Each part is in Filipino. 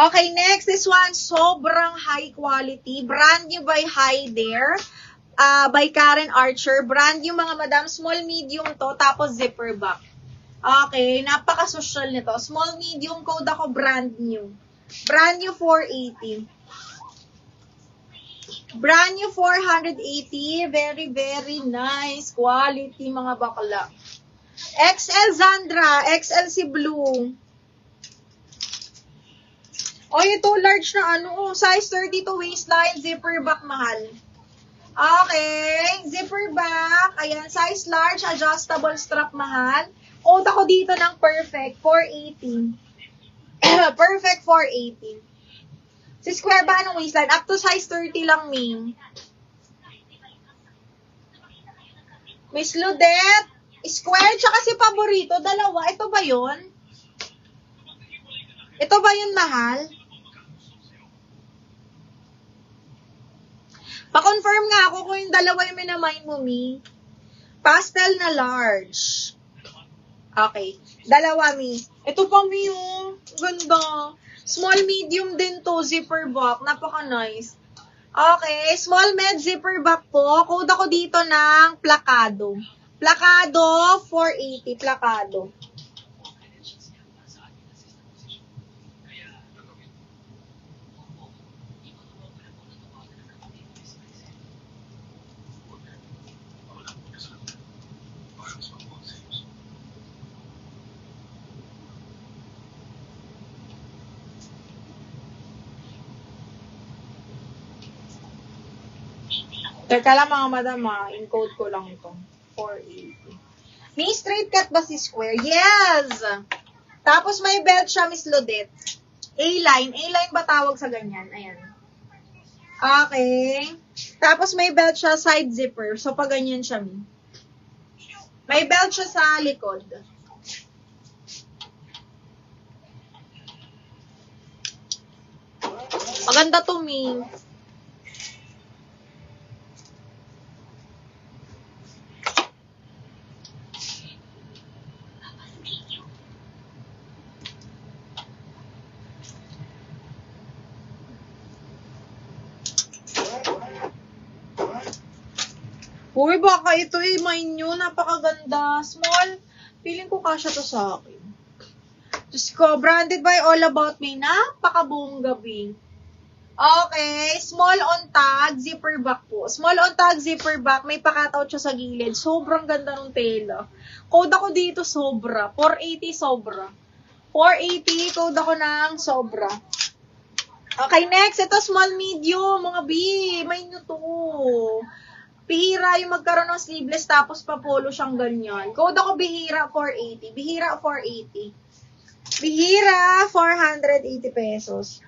Okay, next, this one, sobrang high quality. Brand new by Haider. By Karen Archer. Brand new mga madam. Small, medium to. Tapos zipper back. Okay, napaka-social nito. Small, medium, code ako brand new. Brand new 480. Brand new 480. Very, very nice quality mga bakla. XL Zandra. XL si Blue. O, ito large na ano. Size 32 waistline. Zipper back mahal. Okay. Zipper back. Ayan. Size large. Adjustable strap mahal. Code ako dito ng perfect. 480. Perfect 480. Si square ba anong waistline? Up to size 30 lang, Ming. Miss Ludette. Square, tsaka si Paborito. Dalawa. Ito ba yun? Ito ba yun, mahal? Pa-confirm nga ako kung yung dalawa yung minamind mo, Mi. Pastel na large. Okay. Dalawa, Mi. Ito pa, Mi, oh. Ganda. Small, medium din to. Zipper back. Napaka-nice. Okay. Small, med, zipper back po. Code ako dito ng plakado. Plakado, 480. Plakado. Teka lang mga madam, encode ko lang ito. 480. May straight cut ba si square? Yes! Tapos may belt siya, Miss Ludette. A-line. A-line ba tawag sa ganyan? Ayan. Okay. Tapos may belt siya, side zipper. So, pag ganyan siya, may belt siya sa likod. Maganda to, Mi. Uy, baka ito mine nyo. Napakaganda. Small. Feeling ko kasya to sa akin. Diyos ko, branded by All About Me. Napakabongga, Bing. Okay. Small on tag, zipper back po. Small on tag, zipper back. May pakatout siya sa gilid. Sobrang ganda ng tela. Code ako dito, sobra. 480, sobra. 480, code ako ng sobra. Okay, next. Ito, small, medium. Mga B, may nyo to. Bihira yung magkaroon ng sleeveless tapos pa-polo siyang ganyan. Code ako Bihira 480. Bihira 480. Bihira 480 pesos.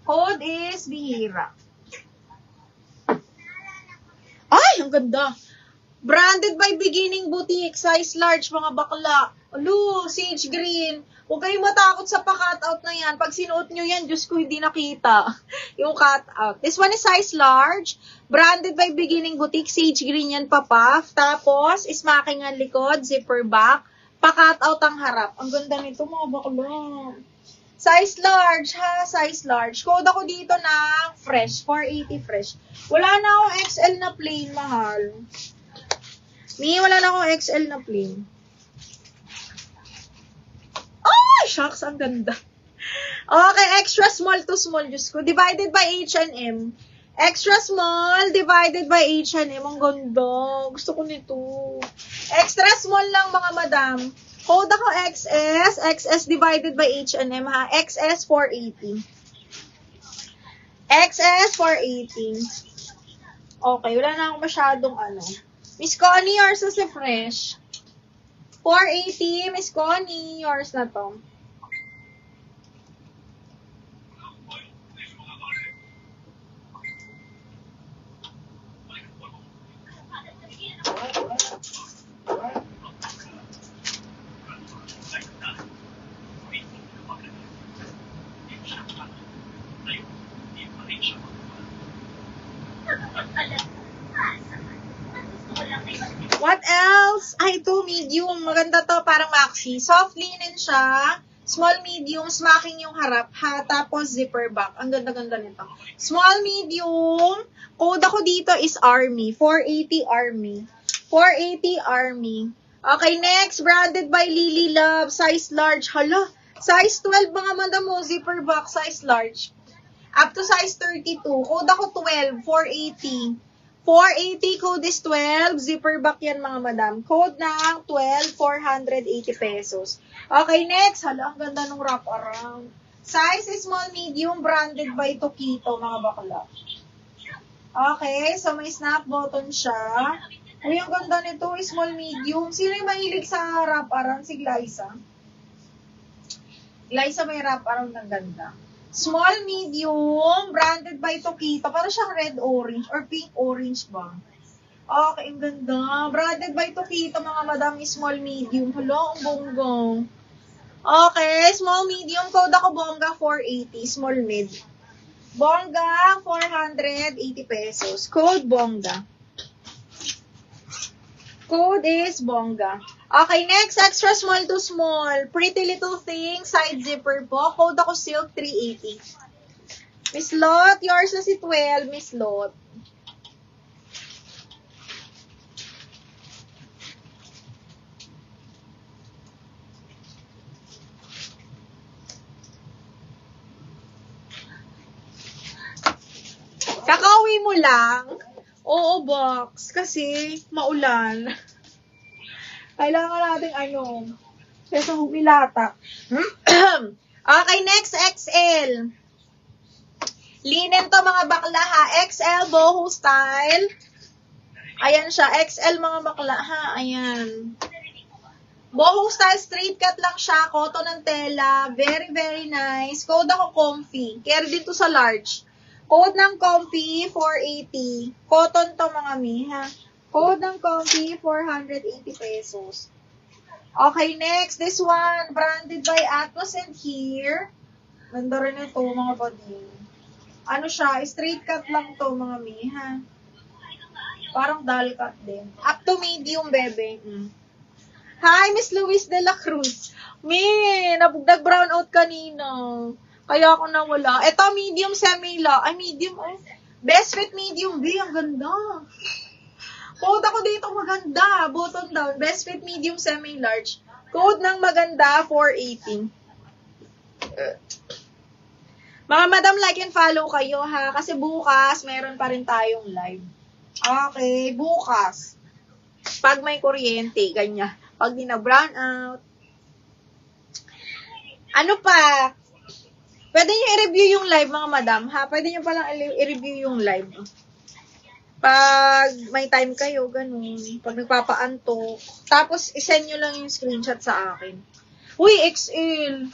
Code is Bihira. Ay, ang ganda. Branded by Beginning Boutique. Size large, mga bakla. Alo, sage green. Huwag kayong matakot sa pa-cutout na yan. Pag sinuot nyo yan, Diyos ko, hindi nakita yung cutout. This one is size large. Branded by Beginning Boutique. Sage green yan, puff. Tapos, smacking ang likod, zipper back. Pa-cutout ang harap. Ang ganda nito, mga bakla. Size large, ha? Size large. Code ako dito ng fresh. 480 fresh. Wala na akong XL na plain, mahal. Wala na akong XL na plain. Shucks, ang ganda. Okay, extra small to small, Diyos ko. Divided by H&M. Extra small, divided by H&M. Ang ganda. Gusto ko nito. Extra small lang, mga madam. Code ako XS. XS divided by H&M, ha? XS 480. XS 480. Okay, wala na akong masyadong ano. Miss Connie, yours na si fresh. 480, Miss Connie, yours na to. What else? Ay, ito, medium. Maganda to, parang maxi. Soft linen siya. Small, medium, smacking yung harap, ha? Tapos zipper back. Ang ganda-ganda nito. Small, medium. Code ako dito is Army. 480 Army. 480 Army. Okay, next. Branded by Lily Love. Size large. Hala. Size 12 mga madam mo. Zipper back. Size large. Up to size 32. Code ako 12. 480. 480, code is 12. Zipper back yan mga madam. Code ng 12, 480 pesos. Okay, next. Hala, ang ganda ng wrap around. Size is small, medium, branded by Tokito mga bakla. Okay, so may snap button siya. Uy, ang ganda nito, small, medium. Sino yung mahilig sa wrap around? Si Glyza. Glyza may wrap around ng ganda. Small, medium, branded by Tokito. Para siyang red-orange or pink-orange ba? Okay, ang ganda. Branded by Tokito, mga madam, small, medium. Hala, ang bonggong. Okay, small, medium. Code ako bongga, 480. Small, mid. Bongga, 480 pesos. Code bongga. Code is bongga. Okay, next, extra small to small. Pretty little thing, side zipper po. Code ako silk, 380. Miss Lot, yours na si 12, Miss Lot. Kakauwi mo lang? Oo, box. Kasi maulan. Kailangan natin kesa humilata. Okay, next, XL. Linen to mga bakla ha. XL, boho style. Ayan siya. XL mga bakla ha. Ayan. Boho style, straight cut lang siya. Cotton ng tela. Very, very nice. Code ako comfy. Care din to sa large. Code ng comfy, 480. Cotton to mga mi ha. Code ng comfy, 480 pesos. Okay, next. This one, branded by Atmos and Here. Ganda rin ito, mga buddy. Ano siya? Straight cut lang to, mga mi, ha? Parang dull cut din. Up to medium, bebe. Hi, Miss Luis de la Cruz. Nag-brown out kanina. Kaya ako nawala. Ito, medium semi-la. Ay, medium, oh. Best fit medium, B. Ang ganda. Code ako dito maganda. Button down. Best fit medium semi-large. Code ng maganda, 480. Mga madam, like and follow kayo ha. Kasi bukas, meron pa rin tayong live. Okay, bukas. Pag may kuryente, ganyan. Pag di na brown out. Ano pa? Pwede nyo i-review yung live, mga madam, ha? Pwede nyo palang i-review yung live. Pag may time kayo, ganun. Pag nagpapaantok. Tapos, isend nyo lang yung screenshot sa akin. Uy, XL!